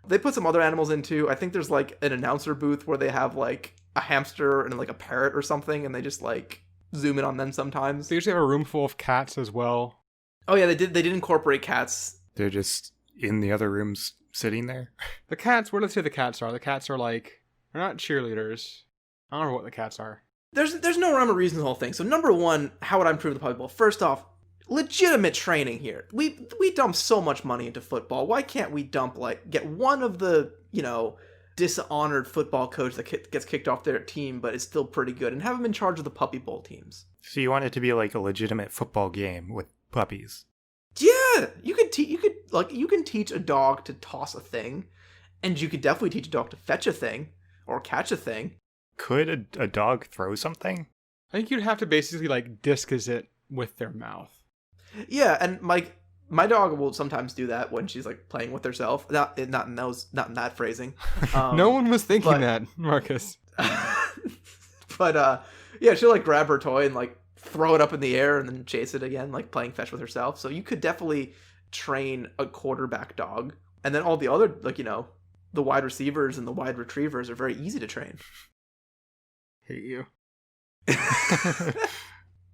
They put some other animals in too. I think there's like an announcer booth where they have like a hamster and like a parrot or something, and they just like zoom in on them sometimes. They usually have a room full of cats as well. Oh yeah, they did incorporate cats. They're just in the other rooms sitting there. The cats, what do they say the cats are? The cats are like, they're not cheerleaders. I don't know what the cats are. There's no rhyme or reason to the whole thing. So number one, how would I improve the puppy bowl? First off, legitimate training here. We dump so much money into football. Why can't we get one of the dishonored football coach that gets kicked off their team but is still pretty good, and have him in charge of the puppy bowl teams? So you want it to be like a legitimate football game with puppies? Yeah, you can teach a dog to toss a thing, and you could definitely teach a dog to fetch a thing or catch a thing. Could a dog throw something? I think you'd have to basically like discus it with their mouth. Yeah, and my dog will sometimes do that when she's like playing with herself. Not in that phrasing. No one was thinking that, Marcus. But yeah, she'll like grab her toy and like throw it up in the air and then chase it again, like playing fetch with herself. So you could definitely train a quarterback dog, and then all the other the wide receivers and the wide retrievers are very easy to train. Hate you.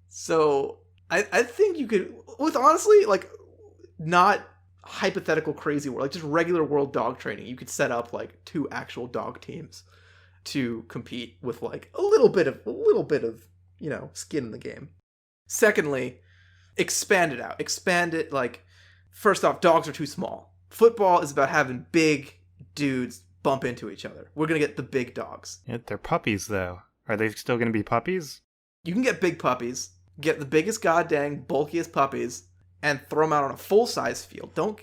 So I think you could, with honestly like not hypothetical crazy world, like just regular world dog training, you could set up like 2 actual dog teams to compete with like a little bit of skin in the game. Secondly, expand it out. Expand it, like, first off, dogs are too small. Football is about having big dudes bump into each other. We're gonna get the big dogs. Yeah, they're puppies though. Are they still going to be puppies? You can get big puppies, get the biggest goddamn bulkiest puppies, and throw them out on a full-size field. Don't,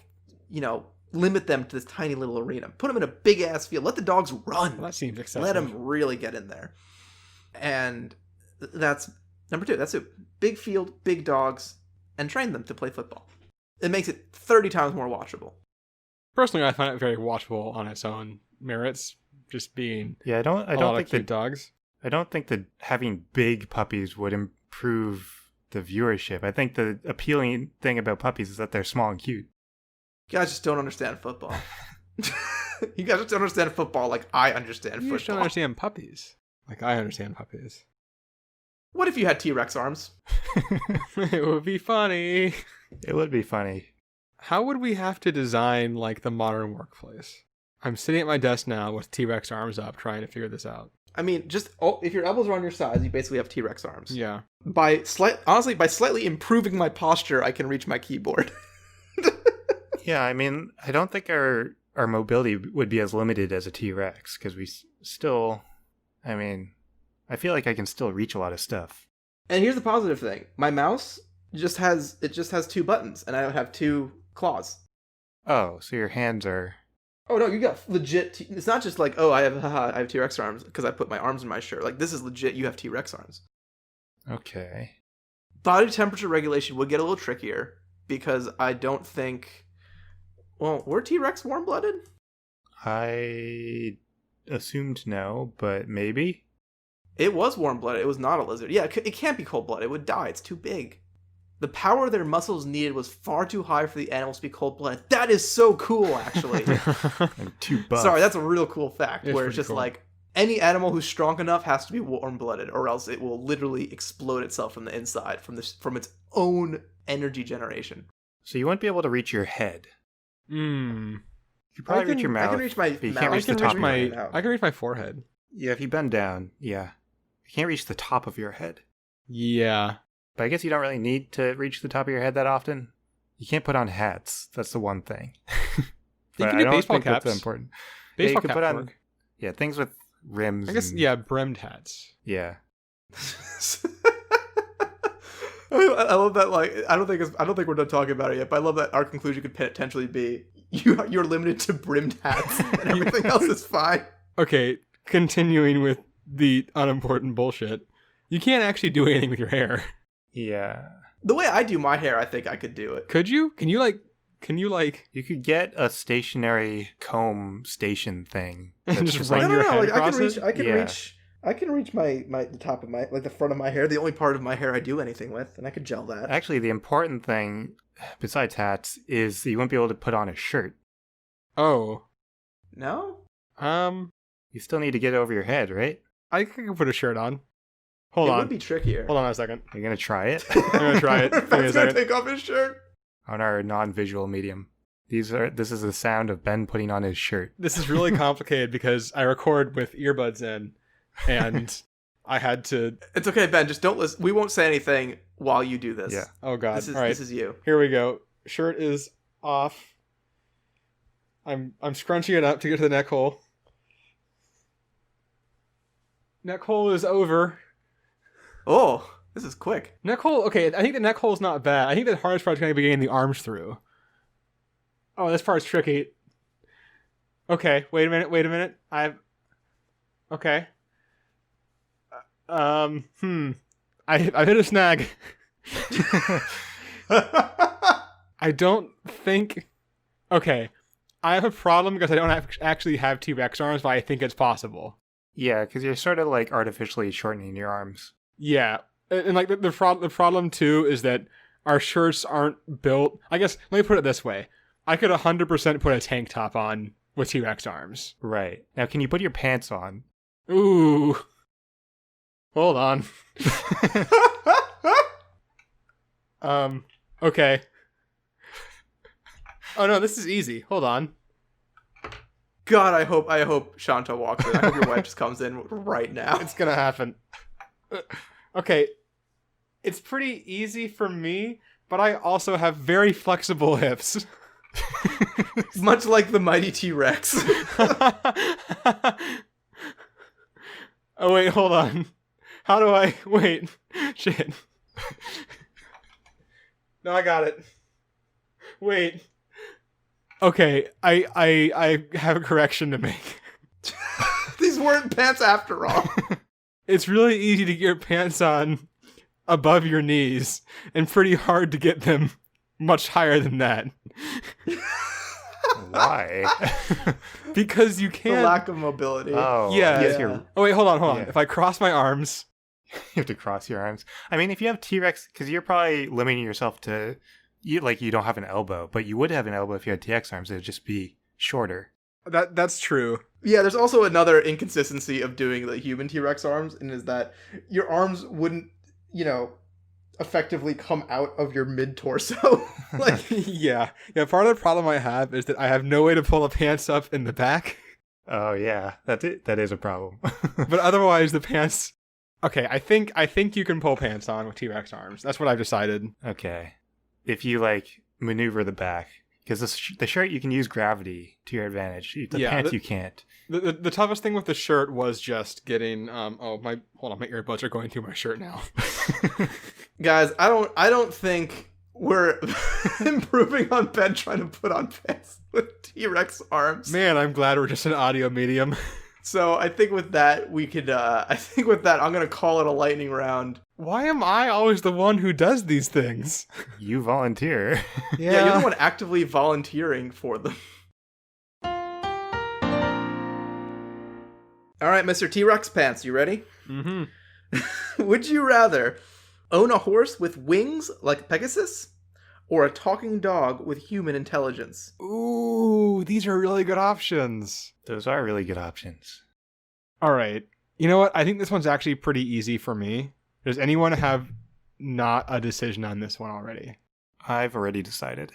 limit them to this tiny little arena. Put them in a big-ass field. Let the dogs run. Well, that seems excessive. Let them really get in there. And that's number 2. That's it. Big field, big dogs, and train them to play football. It makes it 30 times more watchable. Personally, I find it very watchable on its own merits. Just being I don't think cute dogs. I don't think that having big puppies would improve the viewership. I think the appealing thing about puppies is that they're small and cute. You guys just don't understand football. You guys just don't understand football like I understand football. You just don't understand puppies like I understand puppies. What if you had T-Rex arms? It would be funny. It would be funny. How would we have to design like the modern workplace? I'm sitting at my desk now with T-Rex arms up trying to figure this out. I mean, if your elbows are on your sides, you basically have T-Rex arms. Yeah. By slightly improving my posture, I can reach my keyboard. Yeah, I mean, I don't think our mobility would be as limited as a T-Rex, because we still, I mean, I feel like I can still reach a lot of stuff. And here's the positive thing. My mouse just has 2 buttons, and I don't have 2 claws. Oh, so your hands are... Oh no, you got legit. It's not just like, oh, I have T-Rex arms because I put my arms in my shirt. Like, this is legit. You have T-Rex arms. Okay. Body temperature regulation would get a little trickier because I don't think. Well, were T-Rex warm-blooded? I assumed no, but maybe. It was warm-blooded. It was not a lizard. Yeah, it can't be cold-blooded. It would die. It's too big. The power their muscles needed was far too high for the animals to be cold-blooded. That is so cool, actually. And too buff. Sorry, that's a real cool fact. It's where it's pretty just cool. like any animal who's strong enough has to be warm-blooded, or else it will literally explode itself from the inside from its own energy generation. So you won't be able to reach your head. Hmm. You probably reach your mouth. I can reach my but you mouth. can't reach the top of your head. head. I can reach my forehead. Yeah, if you bend down, yeah. You can't reach the top of your head. Yeah. But I guess you don't really need to reach the top of your head that often. You can't put on hats. That's the one thing. You But can I get don't baseball think that's caps. important. Baseball you could caps put on work. things with rims. I guess, and- yeah, brimmed hats. Yeah. I love that. Like, I don't think we're done talking about it yet. But I love that our conclusion could potentially be you're limited to brimmed hats, and everything else is fine. Okay, continuing with the unimportant bullshit. You can't actually do anything with your hair. Yeah. The way I do my hair, I think I could do it. Could you? Can you like You could get a stationary comb station thing. And that's just like- run your head across it? Yeah. I can reach the top of the front of my hair, the only part of my hair I do anything with, and I could gel that. Actually, the important thing, besides hats, is you won't be able to put on a shirt. Oh. No? You still need to get it over your head, right? I can put a shirt on. Hold It on. would be trickier. Hold on a second. You're going to try it I'm gonna try it. Give me a Ben's gonna second. take off his shirt. on our non-visual medium. This is the sound of Ben putting on his shirt. This is really complicated because I record with earbuds in, and I had to. It's okay, Ben. Just don't listen. We won't say anything while you do this. Yeah. Oh God! This is All right, this is you. here we go. Shirt is off. I'm scrunching it up to get to the neck hole. Neck hole is over. Oh, this is quick. Neck hole. Okay, I think the neck hole is not bad. I think the hardest part is going to be getting the arms through. Oh, this part's tricky. Okay, wait a minute. Okay. I hit a snag. I don't think. Okay, I have a problem because I don't actually have T-Rex arms, but I think it's possible. Yeah, because you're sort of like artificially shortening your arms. Yeah, and like the problem too is that our shirts aren't built. I guess let me put it this way: I could 100% put a tank top on with T-Rex arms. Right. Now, can you put your pants on? Ooh, hold on. Okay. Oh no, this is easy. Hold on. God, I hope Shanta walks in. I hope your wife just comes in right now. It's gonna happen. Okay. It's pretty easy for me, but I also have very flexible hips. Much like the mighty T-Rex. Oh wait, hold on. How do I wait? Shit. No, I got it. Wait. Okay, I have a correction to make. These weren't pants after all. It's really easy to get your pants on above your knees, and pretty hard to get them much higher than that. Why? Because you The can't. lack of mobility. Oh, Yeah. I guess Yeah. Oh wait, hold on. Yeah. If I cross my arms, you have to cross your arms. I mean, if you have T-Rex, because you're probably limiting yourself to, you don't have an elbow, but you would have an elbow if you had T-Rex arms. It would just be shorter. that's true. Yeah, there's also another inconsistency of doing the human T-Rex arms, and is that your arms wouldn't, effectively come out of your mid-torso. Like, Yeah. Part of the problem I have is that I have no way to pull the pants up in the back. Oh yeah, that's it. That is a problem. But otherwise, the pants. Okay, I think you can pull pants on with T-Rex arms. That's what I've decided. Okay, if you maneuver the back, because the shirt you can use gravity to your advantage. The Yeah, pants you can't. The toughest thing with the shirt was just getting hold on, my earbuds are going through my shirt now. guys, I don't think we're improving on Ben trying to put on pants with T-Rex arms. Man, I'm glad we're just an audio medium. So I think with that, I'm going to call it a lightning round. Why am I always the one who does these things? You volunteer. Yeah, you're the one actively volunteering for them. All right, Mr. T-Rex Pants, you ready? Mm-hmm. Would you rather own a horse with wings like Pegasus or a talking dog with human intelligence? Ooh, these are really good options. Those are really good options. All right. You know what? I think this one's actually pretty easy for me. Does anyone have not a decision on this one already? I've already decided.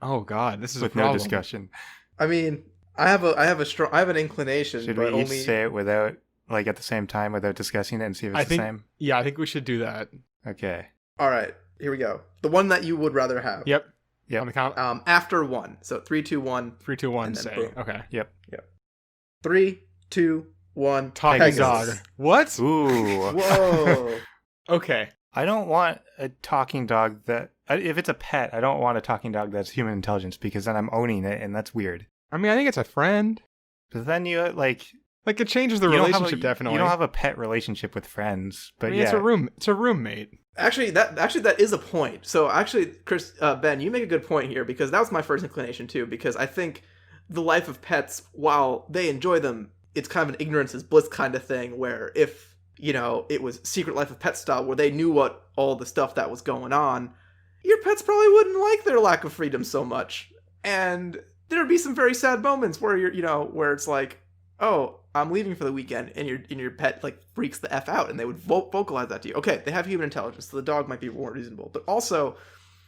Oh God, this is With a problem. no discussion. I mean, I have an inclination, Should but we each only say it without, like, at the same time without discussing it and see if it's the same? Yeah, I think we should do that. Okay. All right, here we go. The one that you would rather have. Yep. Yep. On the count. After 1. So 3, 2, 1. 3, 2, 1. and then Say. boom. Okay. Yep. 3, 2, 1. Talking Pegasus. dog. What? Ooh. Whoa. Okay. I don't want a talking dog that... If it's a pet, I don't want a talking dog that's human intelligence because then I'm owning it and that's weird. I mean, I think it's a friend. But then you, like... Like, it changes the you don't have relationship, definitely. You don't have a pet relationship with friends, but I mean, yeah. it's a roommate. Actually, that is a point. So actually, Chris, Ben, you make a good point here because that was my first inclination too. Because I think the life of pets, while they enjoy them, it's kind of an ignorance is bliss kind of thing. Where if it was Secret Life of Pets style, where they knew what all the stuff that was going on, your pets probably wouldn't like their lack of freedom so much, and there'd be some very sad moments where where it's like, oh, I'm leaving for the weekend, and your pet like freaks the F out, and they would vocalize that to you. Okay, they have human intelligence, so the dog might be more reasonable. But also,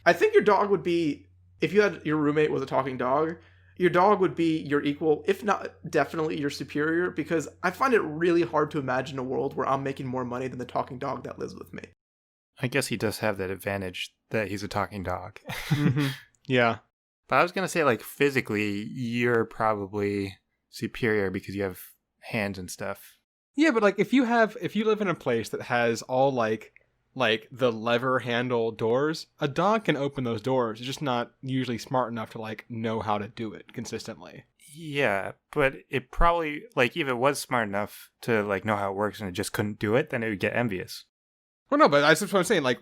I think your dog would be, if you had your roommate was a talking dog, your dog would be your equal, if not definitely your superior, because I find it really hard to imagine a world where I'm making more money than the talking dog that lives with me. I guess he does have that advantage that he's a talking dog. Mm-hmm. Yeah. But I was going to say, like, physically, you're probably superior because you have hands and stuff. Yeah, but like if you live in a place that has all like the lever handle doors, a dog can open those doors. It's just not usually smart enough to like know how to do it consistently. Yeah, but it probably, like, if it was smart enough to like know how it works and it just couldn't do it, then it would get envious. Well, no, but that's what I'm saying. Like,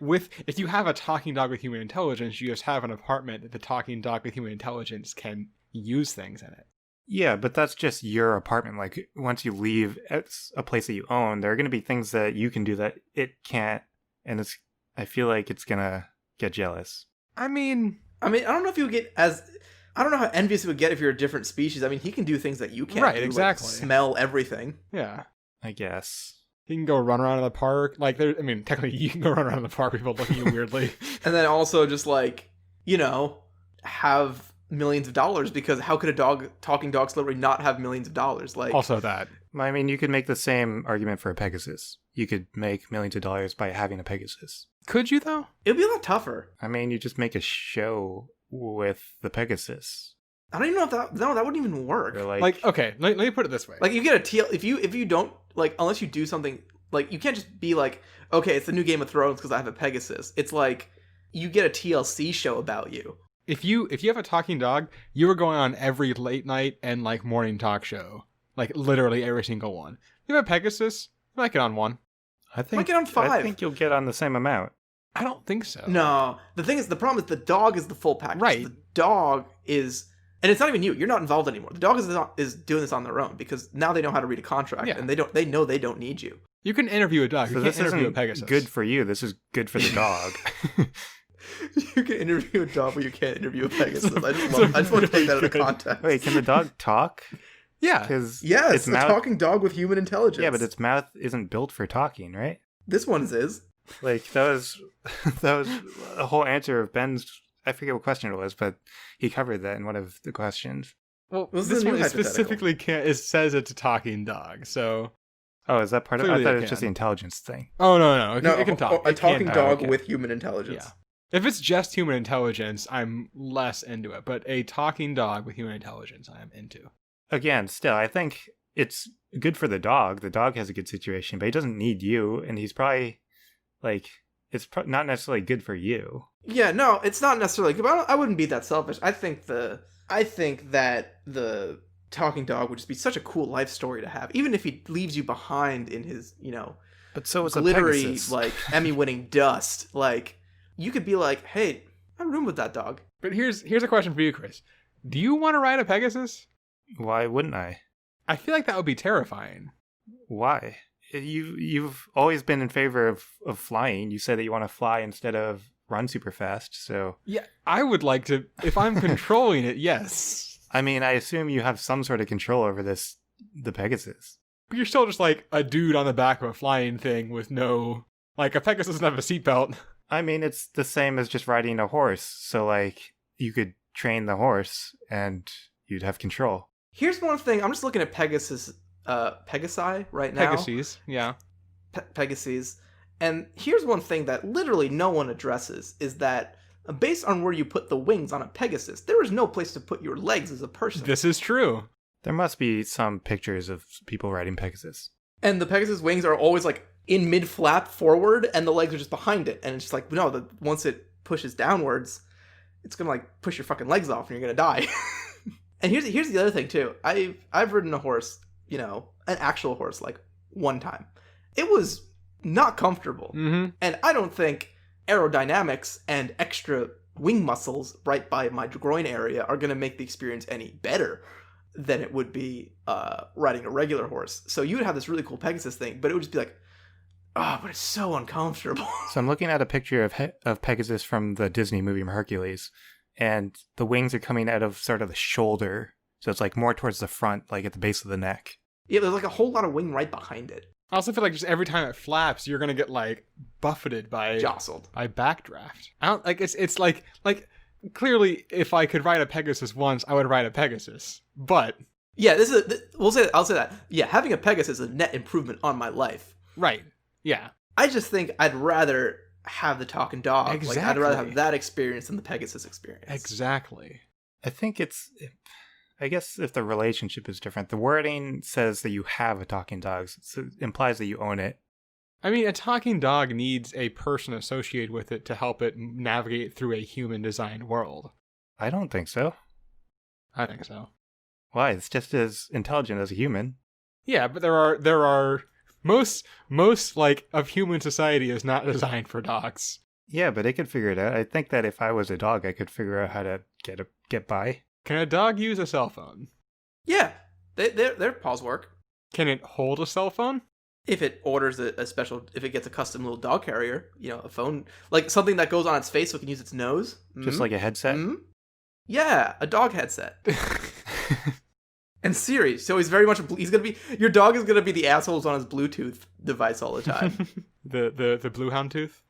if you have a talking dog with human intelligence, you just have an apartment that the talking dog with human intelligence can use things in it. Yeah, but that's just your apartment. Like, once you leave a place that you own, there are going to be things that you can do that it can't, and I feel like it's going to get jealous. I mean, I don't know if you would get I don't know how envious it would get if you're a different species. I mean, he can do things that you can't right, do, exactly. like smell everything. Yeah. I guess. He can go run around in the park. Like, technically, you can go run around in the park, people looking at you weirdly. And then also just like, have millions of dollars, because how could a talking dog celebrity not have millions of dollars? Like, Also that. I mean, you could make the same argument for a Pegasus. You could make millions of dollars by having a Pegasus. Could you, though? it'd be a lot tougher. I mean, you just make a show with the Pegasus. I don't even know if that wouldn't even work. Or Like, okay, let me put it this way. Like, you get a TL if you don't, like, unless you do something, like, you can't just be like, okay, it's the new Game of Thrones because I have a Pegasus. It's like you get a TLC show about you. If you have a talking dog, you are going on every late night and like morning talk show, like literally every single one. You have a Pegasus, you might get on one. I think Might get on 5. I think you'll get on the same amount. I don't think so. No, the problem is the dog is the full package. Right. The dog is, and it's not even you. You're not involved anymore. The dog is doing this on their own because now they know how to read a contract, Yeah. and they know they don't need you. You can interview a dog. So You this can't interview a isn't Pegasus. good for you. This is good for the dog. You can interview a dog, but you can't interview a Pegasus. I just want to take that out of context. Wait, can the dog talk? Yeah. Because Yes, its a mouth. talking dog with human intelligence. Yeah, but its mouth isn't built for talking, right? This one's is. Like that was a whole answer of Ben's. I forget what question it was, but he covered that in one of the questions. Well, This is this a new one hypothetical. specifically says it's a talking dog. So, Oh, is that part of it? I Clearly thought it it was just the can. intelligence thing. oh no, No, it can talk. a It can talking talk. dog okay. with human intelligence. Yeah. If it's just human intelligence, I'm less into it. But a talking dog with human intelligence, I am into. Again, still, I think it's good for the dog. The dog has a good situation, but he doesn't need you, and he's probably like not necessarily good for you. Yeah, no, it's not necessarily good, but I wouldn't be that selfish. I think that the talking dog would just be such a cool life story to have, even if he leaves you behind in his, But so is a glittery, Pegasus. like Emmy-winning dust. Like, you could be like, hey, I room with that dog. But here's a question for you, Chris. Do you want to ride a Pegasus? Why wouldn't I? I feel like that would be terrifying. Why? You've always been in favor of flying. You said that you want to fly instead of run super fast, so... Yeah, I would like to, if I'm controlling it, yes. I mean, I assume you have some sort of control over the Pegasus. But you're still just like a dude on the back of a flying thing with no... Like, a Pegasus doesn't have a seatbelt. I mean, it's the same as just riding a horse, so, like, you could train the horse, and you'd have control. Here's one thing. I'm just looking at Pegasi right now. Pegasus, yeah. Pegasus. And here's one thing that literally no one addresses, is that based on where you put the wings on a Pegasus, there is no place to put your legs as a person. This is true. There must be some pictures of people riding Pegasus. And the Pegasus wings are always like in mid-flap forward, and the legs are just behind it. And it's just like, no, once it pushes downwards, it's going to like push your fucking legs off and you're going to die. And here's the other thing too. I've ridden a horse, you know, an actual horse, like one time. It was not comfortable. Mm-hmm. And I don't think aerodynamics and extra wing muscles right by my groin area are going to make the experience any better than it would be riding a regular horse. So you would have this really cool Pegasus thing, but it would just be like, oh, but it's so uncomfortable. So I'm looking at a picture of Pegasus from the Disney movie Hercules, and the wings are coming out of sort of the shoulder. So it's like more towards the front, like at the base of the neck. Yeah, there's like a whole lot of wing right behind it. I also feel like just every time it flaps, you're gonna get like buffeted by Jostled. by backdraft. I don't like it's like clearly if I could ride a Pegasus once, I would ride a Pegasus. But Yeah, I'll say that. Yeah, having a Pegasus is a net improvement on my life. right, yeah, I just think I'd rather have the talking dog. Like, I'd rather have Exactly. that experience than the Pegasus experience. exactly. I think I guess if the relationship is different, the wording says that you have a talking dog, so it implies that you own it. I mean, a talking dog needs a person associated with it to help it navigate through a human-designed world. I don't think so. I think so. Why? It's just as intelligent as a human. Yeah, but there are most like of human society is not designed for dogs. Yeah, but it could figure it out. I think that if I was a dog, I could figure out how to get by. Can a dog use a cell phone? Yeah, their paws work. Can it hold a cell phone? If it orders a special, if it gets a custom little dog carrier, you know, a phone, like something that goes on its face so it can use its nose. Just like a headset? Yeah, a dog headset. And Siri, so your dog is gonna be the assholes on his Bluetooth device all the time. the blue hound tooth?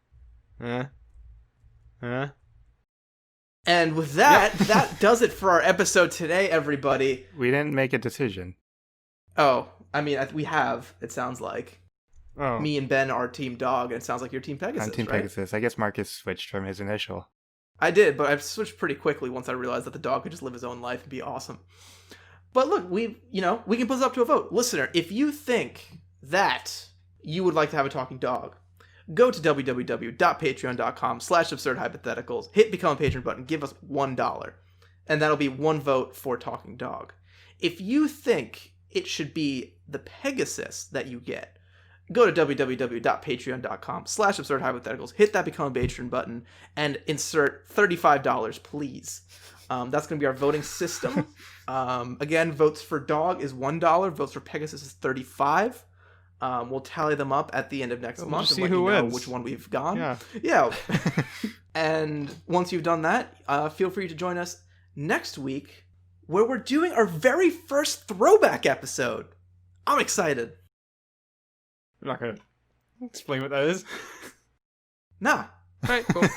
And with that, that does it for our episode today, everybody. We didn't make a decision. Oh, I mean, we have, it sounds like. Oh. Me and Ben are Team Dog, and it sounds like you're Team Pegasus, I'm Team right? Pegasus. I guess Marcus switched from his initial. I did, but I switched pretty quickly once I realized that the dog could just live his own life and be awesome. But look, we can put this up to a vote. Listener, if you think that you would like to have a talking dog, go to www.patreon.com/absurdhypotheticals, hit become a patron button, give us $1, and that'll be one vote for talking dog. If you think it should be the Pegasus that you get, go to www.patreon.com/absurdhypotheticals, hit that become a patron button, and insert $35, please. That's going to be our voting system. Again, votes for dog is $1, votes for Pegasus is $35. We'll tally them up at the end of next month and see let who you know wins. which one we've gone. Yeah. And once you've done that, feel free to join us next week where we're doing our very first throwback episode. I'm excited. I'm not gonna explain what that is. Nah. All right, cool.